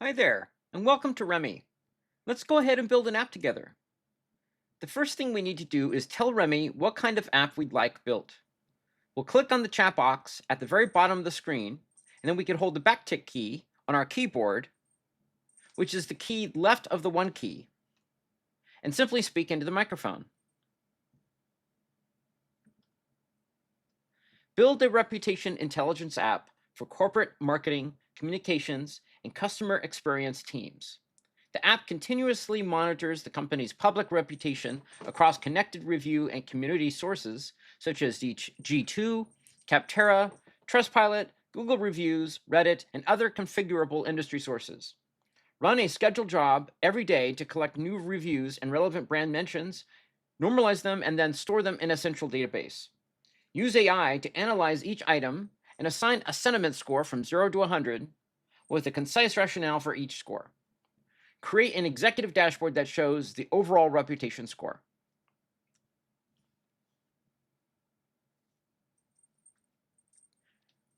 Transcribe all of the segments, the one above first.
Hi there, and welcome to Remy. Let's go ahead and build an app together. The first thing we need to do is tell Remy what kind of app we'd like built. We'll click on the chat box at the very bottom of the screen, and then we can hold the backtick key on our keyboard, which is the key left of the one key, and simply speak into the microphone. Build a reputation intelligence app for corporate marketing, communications, and customer experience teams. The app continuously monitors the company's public reputation across connected review and community sources such as G2, Capterra, Trustpilot, Google Reviews, Reddit, and other configurable industry sources. Run a scheduled job every day to collect new reviews and relevant brand mentions, normalize them, and then store them in a central database. Use AI to analyze each item and assign a sentiment score from 0 to 100 with a concise rationale for each score. Create an executive dashboard that shows the overall reputation score.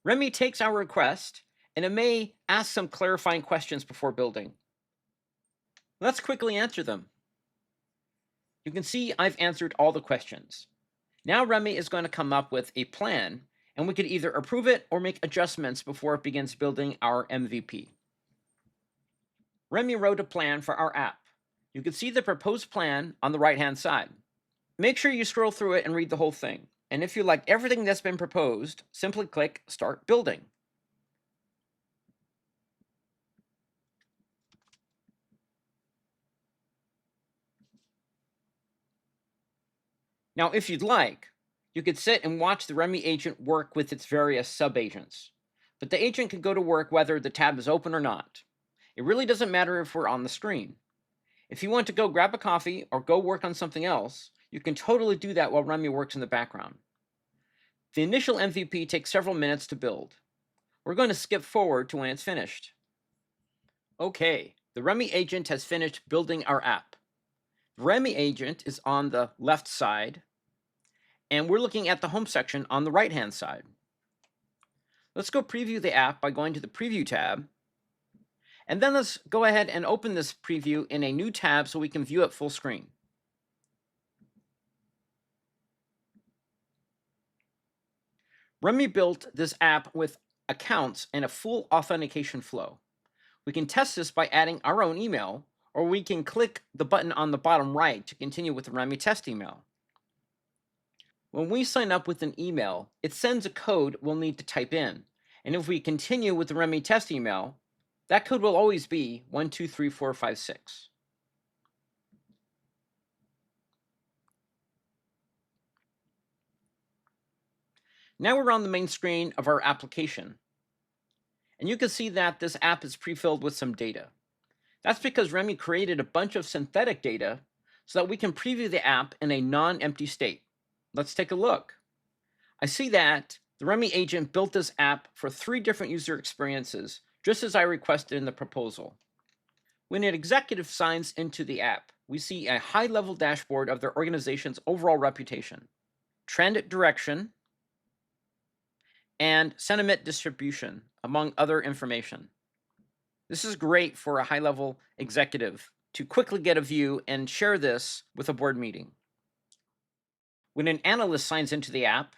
Remy takes our request, and it may ask some clarifying questions before building. Let's quickly answer them. You can see I've answered all the questions. Now Remy is going to come up with a plan, and we could either approve it or make adjustments before it begins building our MVP. Remy wrote a plan for our app. You can see the proposed plan on the right-hand side. Make sure you scroll through it and read the whole thing. And if you like everything that's been proposed, simply click Start Building. Now, if you'd like, you could sit and watch the Remy agent work with its various sub-agents. But the agent can go to work whether the tab is open or not. It really doesn't matter if we're on the screen. If you want to go grab a coffee or go work on something else, you can totally do that while Remy works in the background. The initial MVP takes several minutes to build. We're going to skip forward to when it's finished. Okay, the Remy agent has finished building our app. The Remy agent is on the left side, and we're looking at the home section on the right-hand side. Let's go preview the app by going to the Preview tab, and then let's go ahead and open this preview in a new tab so we can view it full screen. Remy built this app with accounts and a full authentication flow. We can test this by adding our own email, or we can click the button on the bottom right to continue with the Remy test email. When we sign up with an email, it sends a code we'll need to type in. And if we continue with the Remy test email, that code will always be 123456. Now we're on the main screen of our application. And you can see that this app is pre-filled with some data. That's because Remy created a bunch of synthetic data so that we can preview the app in a non-empty state. Let's take a look. I see that the Remy agent built this app for 3 different user experiences, just as I requested in the proposal. When an executive signs into the app, we see a high-level dashboard of their organization's overall reputation, trend direction, and sentiment distribution, among other information. This is great for a high-level executive to quickly get a view and share this with a board meeting. When an analyst signs into the app,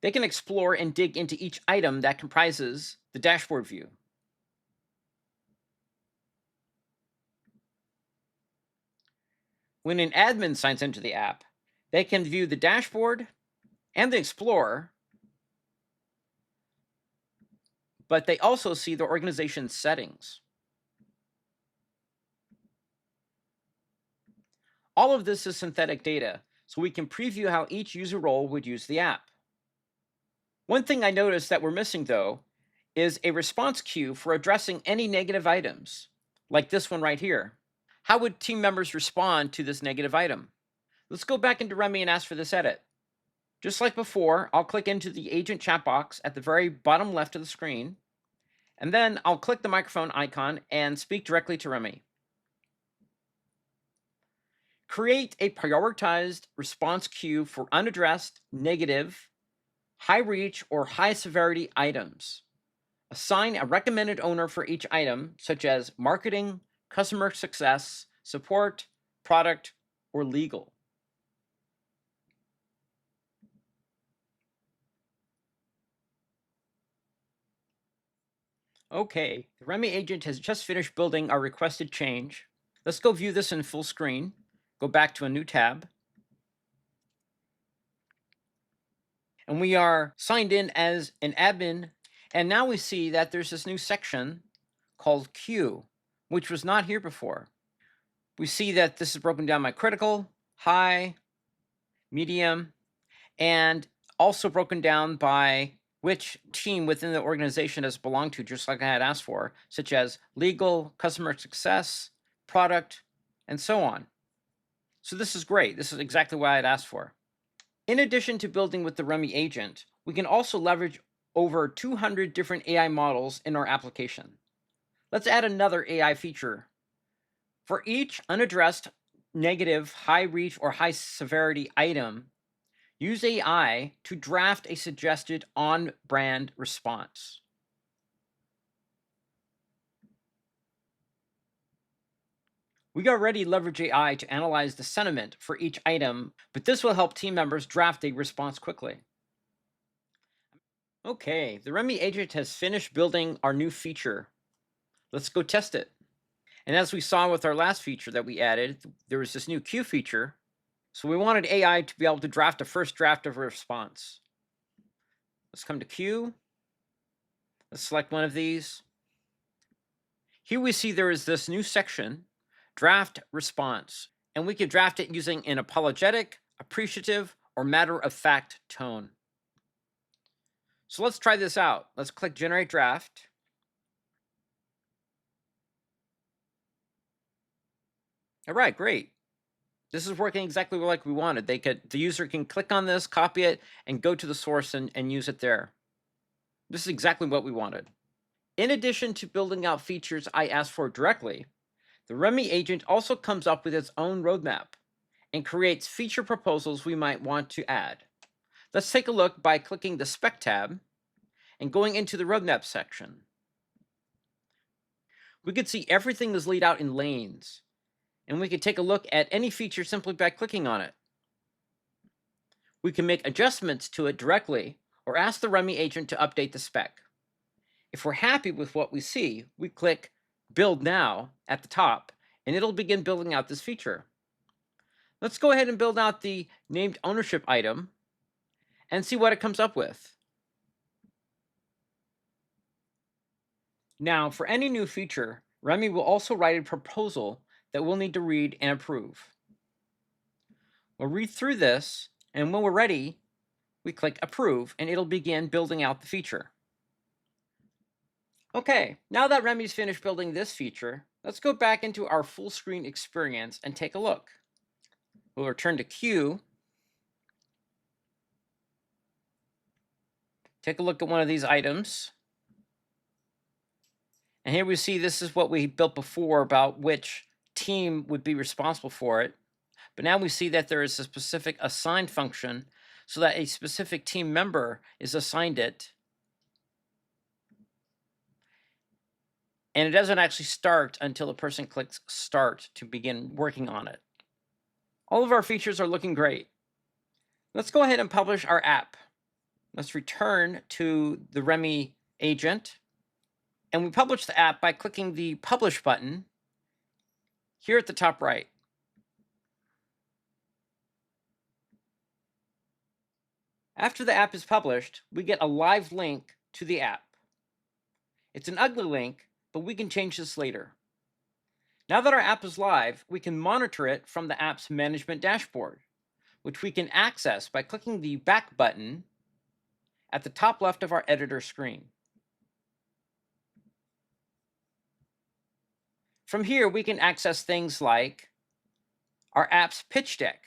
they can explore and dig into each item that comprises the dashboard view. When an admin signs into the app, they can view the dashboard and the Explorer, but they also see the organization's settings. All of this is synthetic data, so we can preview how each user role would use the app. One thing I noticed that we're missing, though, is a response queue for addressing any negative items, like this one right here. How would team members respond to this negative item? Let's go back into Remy and ask for this edit. Just like before, I'll click into the agent chat box at the very bottom left of the screen, and then I'll click the microphone icon and speak directly to Remy. Create a prioritized response queue for unaddressed, negative, high reach, or high severity items. Assign a recommended owner for each item, such as marketing, customer success, support, product, or legal. Okay, the Remy agent has just finished building our requested change. Let's go view this in full screen. Go back to a new tab. And we are signed in as an admin. And now we see that there's this new section called Queue, which was not here before. We see that this is broken down by critical, high, medium, and also broken down by which team within the organization does it belong to, just like I had asked for, such as legal, customer success, product, and so on. So this is great. This is exactly what I had asked for. In addition to building with the Remy agent, we can also leverage over 200 different AI models in our application. Let's add another AI feature. For each unaddressed negative, high reach, or high severity item, use AI to draft a suggested on-brand response. We already leverage AI to analyze the sentiment for each item, but this will help team members draft a response quickly. Okay, the Remy agent has finished building our new feature. Let's go test it. And as we saw with our last feature that we added, there was this new queue feature. So we wanted AI to be able to draft a first draft of a response. Let's come to queue. Let's select one of these. Here we see there is this new section, draft response, and we could draft it using an apologetic, appreciative, or matter-of-fact tone. So let's try this out. Let's click Generate Draft. All right, great. This is working exactly like we wanted. The user can click on this, copy it, and go to the source and use it there. This is exactly what we wanted. In addition to building out features I asked for directly, the Remy agent also comes up with its own roadmap and creates feature proposals we might want to add. Let's take a look by clicking the Spec tab and going into the roadmap section. We could see everything is laid out in lanes, and we could take a look at any feature simply by clicking on it. We can make adjustments to it directly or ask the Remy agent to update the spec. If we're happy with what we see, we click Build Now at the top, and it'll begin building out this feature. Let's go ahead and build out the named ownership item and see what it comes up with. Now, for any new feature, Remy will also write a proposal that we'll need to read and approve. We'll read through this, and when we're ready, we click Approve, and it'll begin building out the feature. Okay, now that Remy's finished building this feature, let's go back into our full screen experience and take a look. We'll return to Queue. Take a look at one of these items. And here we see this is what we built before about which team would be responsible for it. But now we see that there is a specific assign function so that a specific team member is assigned it. And it doesn't actually start until the person clicks Start to begin working on it. All of our features are looking great. Let's go ahead and publish our app. Let's return to the Remy agent. And we publish the app by clicking the Publish button here at the top right. After the app is published, we get a live link to the app. It's an ugly link, but we can change this later. Now that our app is live, we can monitor it from the app's management dashboard, which we can access by clicking the Back button at the top left of our editor screen. From here, we can access things like our app's pitch deck,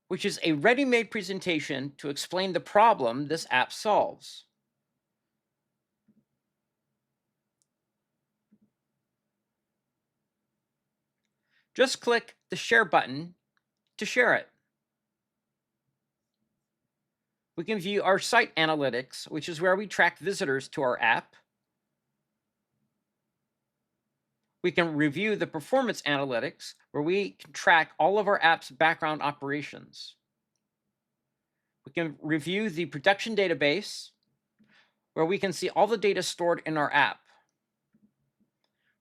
which is a ready-made presentation to explain the problem this app solves. Just click the Share button to share it. We can view our site analytics, which is where we track visitors to our app. We can review the performance analytics, where we can track all of our app's background operations. We can review the production database, where we can see all the data stored in our app.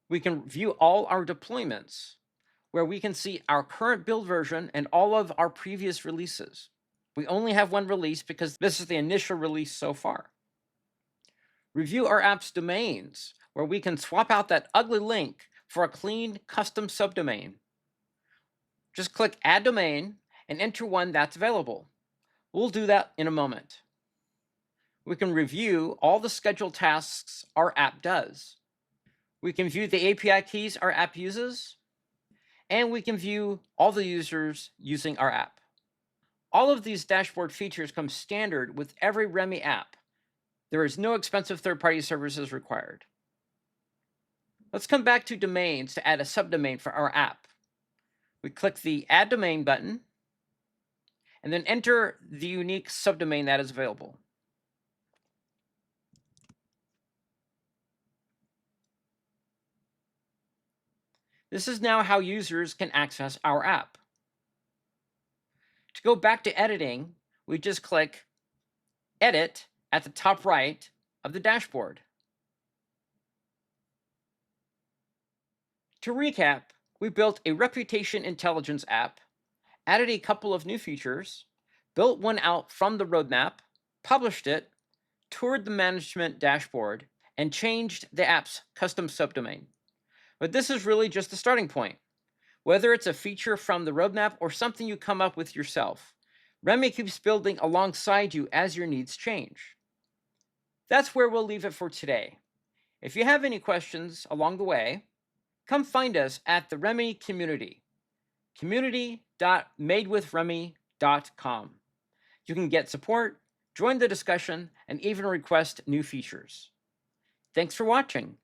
We can view all our deployments, where we can see our current build version and all of our previous releases. We only have one release because this is the initial release so far. Review our app's domains, where we can swap out that ugly link for a clean custom subdomain. Just click Add Domain and enter one that's available. We'll do that in a moment. We can review all the scheduled tasks our app does. We can view the API keys our app uses, and we can view all the users using our app. All of these dashboard features come standard with every Remy app. There is no expensive third-party services required. Let's come back to domains to add a subdomain for our app. We click the Add Domain button, and then enter the unique subdomain that is available. This is now how users can access our app. To go back to editing, we just click Edit at the top right of the dashboard. To recap, we built a reputation intelligence app, added a couple of new features, built one out from the roadmap, published it, toured the management dashboard, and changed the app's custom subdomain. But this is really just the starting point. Whether it's a feature from the roadmap or something you come up with yourself, Remy keeps building alongside you as your needs change. That's where we'll leave it for today. If you have any questions along the way, come find us at the Remy community, community.madewithremy.com. You can get support, join the discussion, and even request new features. Thanks for watching.